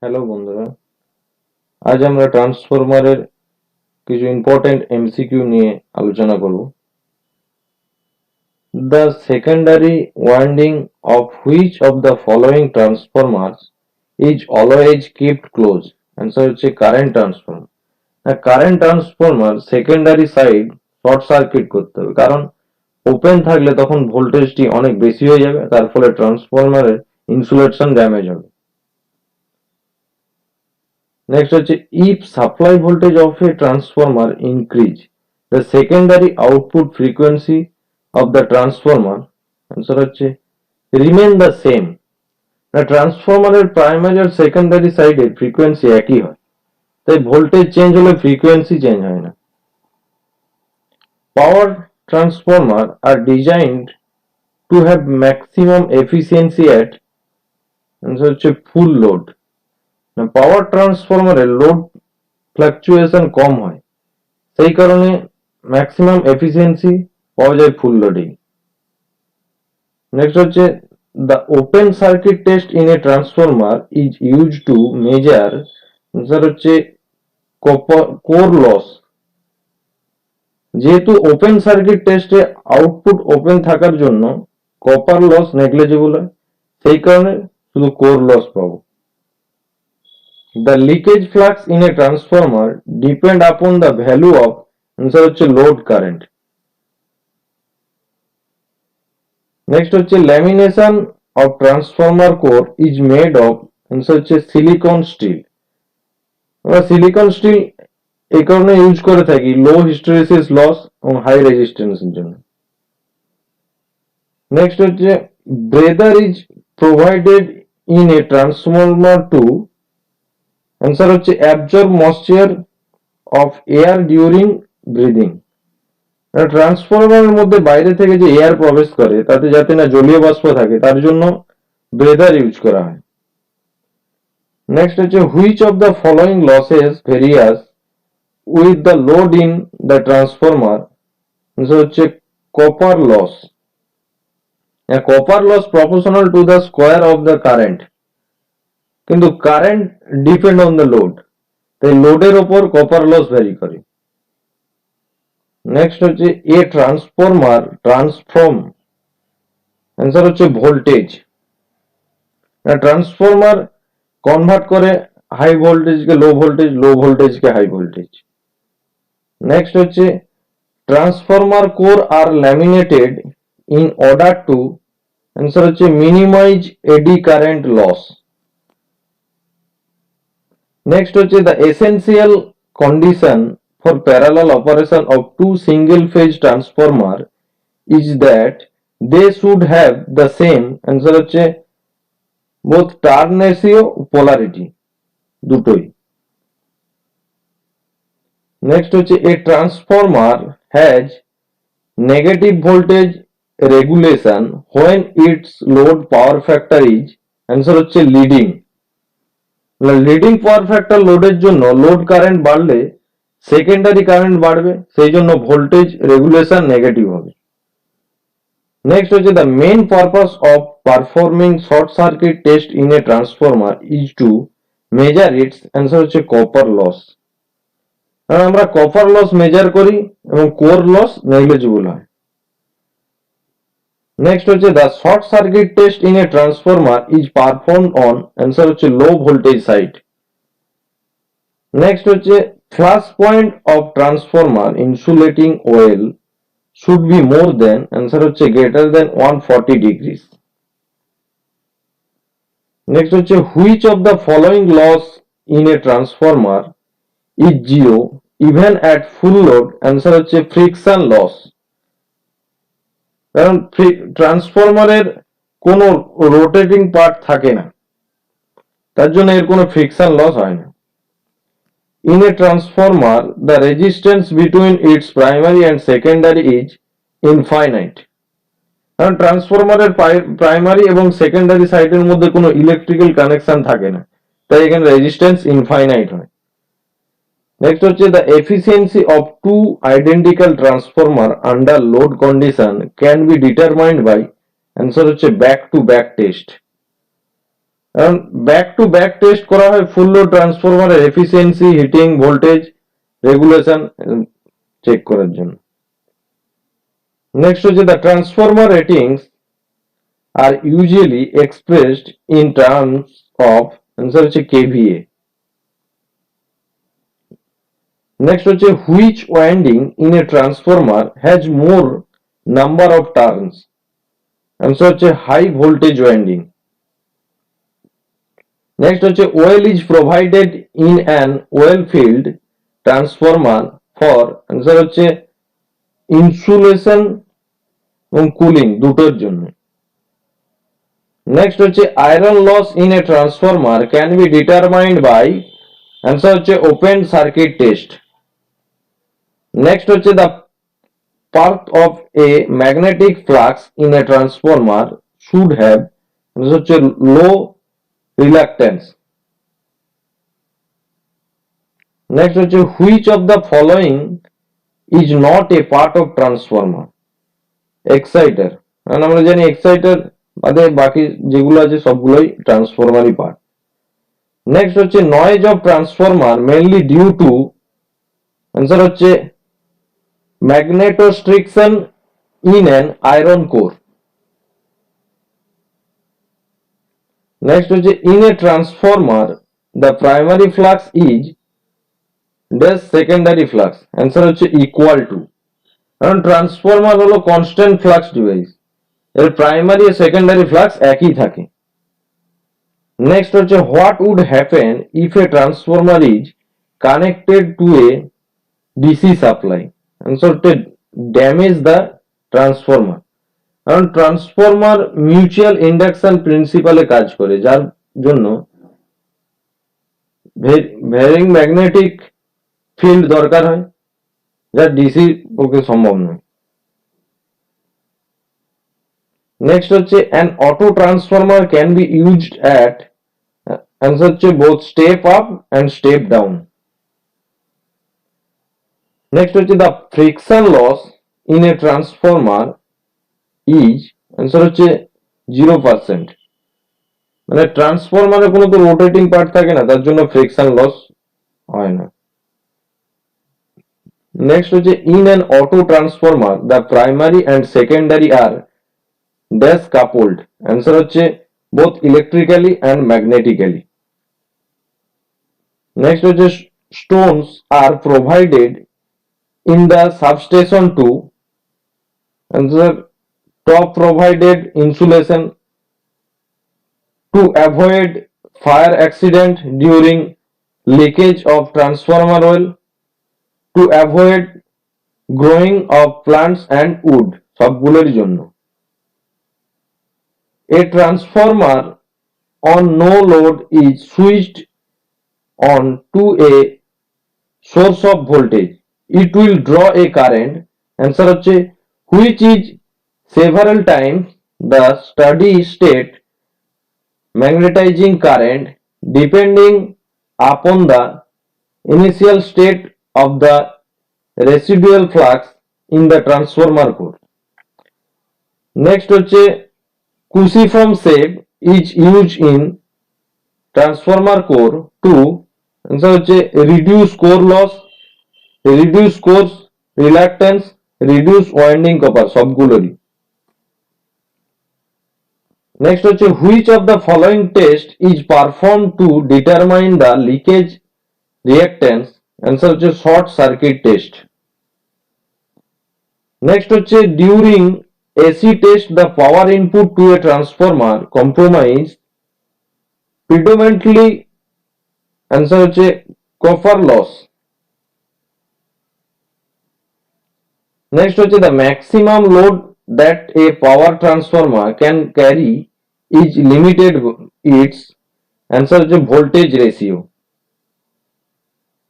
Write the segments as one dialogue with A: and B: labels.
A: Hello বন্ধুরা, আজ আমরা ট্রান্সফরমারের কিছু ইম্পর্টেন্ট এমসিকিউ নিয়ে আলোচনা করব। The secondary winding of which of the following transformers is always keeped close? Answer হচ্ছে current transformer. Current transformer secondary side short circuit করতে হবে, কারণ ওপেন থাকলে তখন ভোল্টেজটি অনেক বেশি হয়ে যাবে, তার ফলে ট্রান্সফরমারের ইনসুলেশন ড্যামেজ হবে। Next হচ্ছে if supply voltage of a transformer increase, the secondary output frequency of the transformer answer হচ্ছে remain the same. না ট্রান্সফরমারের প্রাইমারি আর সেকেন্ডারি সাইডে ফ্রিকোয়েন্সি একই হয়, তাই ভোল্টেজ চেঞ্জ হলে ফ্রিকোয়েন্সি চেঞ্জ হয় না। Power transformer are designed to have maximum efficiency at answer হচ্ছে ফুল লোড। না পাওয়ার ট্রান্সফরমারের লোড ফ্লাকচুয়েশন কম হয়, সেই কারণে ম্যাক্সিমাম এফিসিয়েন্সি পাওয়া যায় ফুল লোডেই। নেক্সট হচ্ছে the open circuit test in a transformer is use to measure হচ্ছে কোর লস। যেহেতু ওপেন সার্কিট টেস্টে আউটপুট ওপেন থাকার জন্য কপার লস নেগলিজিবল হয়, সেই কারণে শুধু কোর লস পাবো। The leakage flux in a transformer depend upon the value of answer হচ্ছে load current. Next হচ্ছে lamination of transformer core is made of answer হচ্ছে silicon steel. আমরা silicon steel এই কারণে ইউজ করে থাকি লো হিস্টেরেসিস লস এবং হাই রেজিস্ট্যান্সের জন্য। নেক্সট হচ্ছে breather is provided in a transformer to answer হচ্ছে absorb moisture of air during breathing. ট্রান্সফরমারের মধ্যে বাইরে থেকে যে এয়ার প্রবেশ করে তাতে যাতে না জলীয় বাষ্প থাকে, তার জন্য ব্রেদার ইউজ করা হয়। নেক্সট হচ্ছে which of the following losses varies with the load in the transformer হচ্ছে copper loss. Copper loss proportional to the square of the current, কিন্তু current depend on the load, তাই লোডের ওপর কপার লস ভ্যারি করে। Next হচ্ছে a transformer transform answer হচ্ছে voltage. Transformer convert করে high ভোল্টেজকে লো ভোল্টেজ, লো ভোল্টেজকে হাই ভোল্টেজ। নেক্সট হচ্ছে transformer core are laminated in order to answer হচ্ছে minimize eddy current loss. Next হচ্ছে the essential condition for parallel operation of two single phase transformer is that they should have the same answer হচ্ছে both turn ratio polarity দুটোই। Next হচ্ছে a transformer has negative voltage regulation when its load power factor is answer হচ্ছে leading। Leading power factor লোডের জন্য load current বাড়লে secondary current বাড়বে, সেই জন্য ভোল্টেজ রেগুলেশন নেগেটিভ হবে। নেক্সট হচ্ছে the main purpose of performing short circuit test in a transformer is to measure it's answer হচ্ছে কপার লস। আমরা কপার লস মেজার করি এবং কোর লস নেগলিজিবল হয়। নেক্সট হচ্ছে the short circuit test in a transformer is perform on answer হচ্ছে low voltage side. Next হচ্ছে flash point of transformer insulating oil should be more than answer হচ্ছে greater than 140 degrees. Next হচ্ছে which of the following loss in a transformer is zero even at full load answer হচ্ছে friction loss. কারণ ট্রান্সফরমারের কোনো rotating part থাকে না, তার জন্য এর কোনো ফ্রিকশন লস হয় না। In a transformer, the resistance between its primary and secondary is infinite. কারণ ট্রান্সফরমারের প্রাইমারি এবং সেকেন্ডারি সাইডের মধ্যে কোনো ইলেকট্রিক্যাল কানেকশন থাকে না, তাই এখানে রেজিস্ট্যান্স ইনফাইনাইট হয়। নেক্সট হচ্ছে the efficiency of two identical transformer under load condition can be determined by answer হচ্ছে ব্যাক টু ব্যাক টেস্ট। কারণ ব্যাক টু ব্যাক টেস্ট করা হয় ফুল লোড ট্রান্সফরমারের efficiency, heating, voltage regulation check করার জন্য। Next হচ্ছে the transformer ratings are usually expressed in terms of, answer হচ্ছে KVA. Next হচ্ছে which winding in a transformer has more number of turns, answer হচ্ছে high voltage winding. Next হচ্ছে oil is provided in an oil filled transformer for, answer হচ্ছে insulation এবং cooling দুটোর জন্য। Next হচ্ছে iron loss in a transformer can be determined by, answer হচ্ছে open circuit test. Next হচ্ছে the part of a magnetic flux in a transformer should have, answer হচ্ছে low reluctance. Next হচ্ছে which of the following is not a part of transformer, Exeter, কারণ আমরা জানি exciter বাদে বাকি যেগুলো আছে সবগুলোই ট্রান্সফরমারই পার্ট। নেক্সট হচ্ছে noise of transformer mainly due to, answer হচ্ছে magnetostriction in an iron core. Next হচ্ছে in a transformer the primary flux is dash secondary flux, answer হচ্ছে ইকুয়াল টু, কারণ ট্রান্সফরমার হলো কনস্ট্যান্ট ফ্লাক্স ডিভাইস, এর primary আর secondary flux একই থাকে। Next হচ্ছে what would happen if a transformer is connected to a DC supply, answer হচ্ছে damage the transformer, কারণ ট্রান্সফরমার মিউচুয়াল ইন্ডাকশন প্রিন্সিপালে কাজ করে, যার জন্য ভ্যারিং ম্যাগনেটিক ফিল্ড দরকার হয়, যা ডিসি পক্ষে সম্ভব নয়। নেক্সট হচ্ছে an auto transformer can be used at, answer হচ্ছে both step up and step down. Next হচ্ছে the friction loss in a transformer is, answer হচ্ছে 0%, মানে ট্রান্সফরমারে কোনো তো রোটেটিং পার্ট থাকে না, তার জন্য ফ্রিকশন লস হয় না। নেক্সট হচ্ছে in an auto transformer the primary and secondary are dash coupled, answer হচ্ছে both electrically and magnetically. Next হচ্ছে stones are provided in the substation to, answer top provided insulation to avoid fire accident during leakage of transformer oil, to avoid growing of plants and wood, সবগুলোর জন্য। A transformer on no load is switched on to a source of voltage, it will draw a current, answer হচ্ছে which is several times the steady state magnetizing current depending upon the initial state of the residual flux in the transformer core. Next হচ্ছে cruciform shape is used in transformer core to, answer হচ্ছে reduce core loss, reduce core reluctance, reduce winding copper, সবগুলোরই। Next হচ্ছে which of the following test is perform to determine the leakage reactance, answer হচ্ছে short circuit test. Next হচ্ছে during AC test the power input to a transformer compromise predominantly, answer হচ্ছে copper loss. Next হচ্ছে the maximum load that a power transformer can carry is limited, its answer হচ্ছে voltage ratio।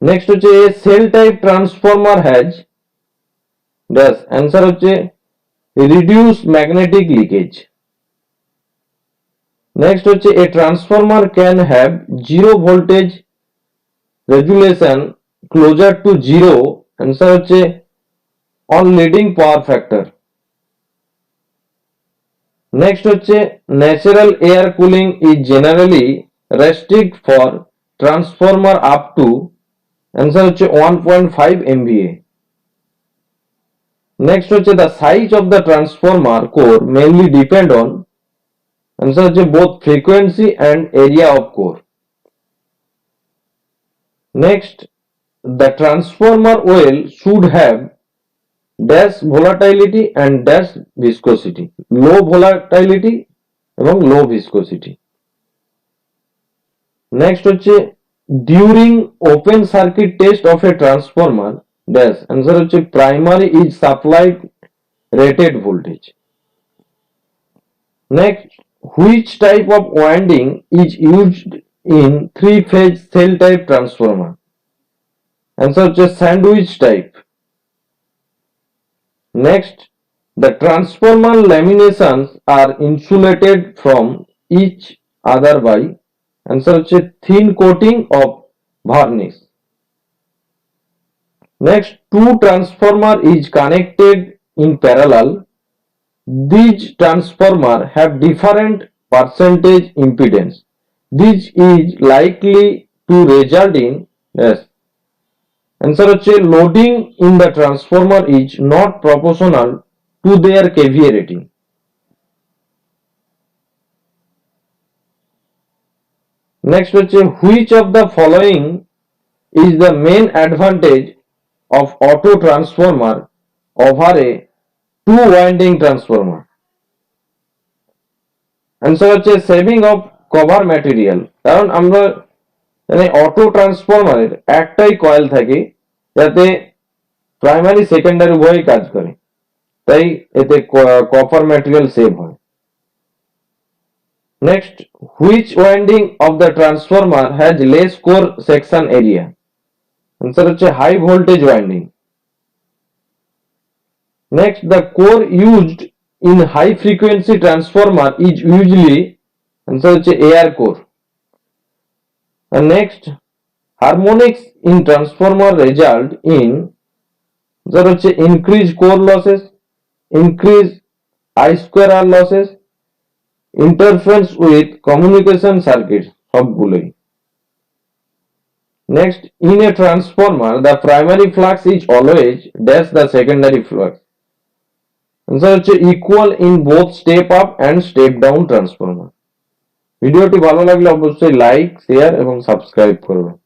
A: next হচ্ছে a cell type transformer has dash, answer হচ্ছে reduce magnetic leakage। next হচ্ছে a transformer can have zero voltage regulation closer to zero, answer হচ্ছে on leading power factor। Next হচ্ছে natural air cooling is generally restrict for transformer up to, answer হচ্ছে 1.5 MVA। Next হচ্ছে the size of the transformer core mainly depend on, answer হচ্ছে both frequency and area of core. Next, the transformer oil should have dash volatility and dash viscosity, low volatility এবং low viscosity। Next হচ্ছে during open circuit test of a transformer dash, answer হচ্ছে primary is supplied rated voltage। Next, which type of winding is used in three phase cell type transformer, answer হচ্ছে sandwich type. Next, the transformer laminations are insulated from each other by, answer হচ্ছে thin coating of varnish। Next, two transformer is connected in parallel. These transformer have different percentage impedance. This is likely to result in, yes, answer হচ্ছে loading in the transformer is not proportional to their kVA rating। Next হচ্ছে which of the following is the main advantage of auto transformer over a two winding transformer, answer হচ্ছে saving of cover material। কারণ আমরা auto ট্রান্সফরমারের একটাই coil থাকে যাতে primary secondary উভয়ই কাজ করে, তাই এতে কপার ম্যাটেরিয়াল সেভ হয়। Next, which winding of the transformer has less core section area, answer হচ্ছে high voltage winding. Next, the core used in high frequency transformer is usually, answer হচ্ছে air core. Next, harmonics in transformer result in, যার হচ্ছে increase core losses, increase I square R losses, interference with communication circuits সবগুলোই। Next, in a transformer the primary flux is always dash the secondary flux, answer হচ্ছে equal in both step up and step down transformer। ভিডিওটি ভালো লাগলে অবশ্যই like, share এবং subscribe করবেন।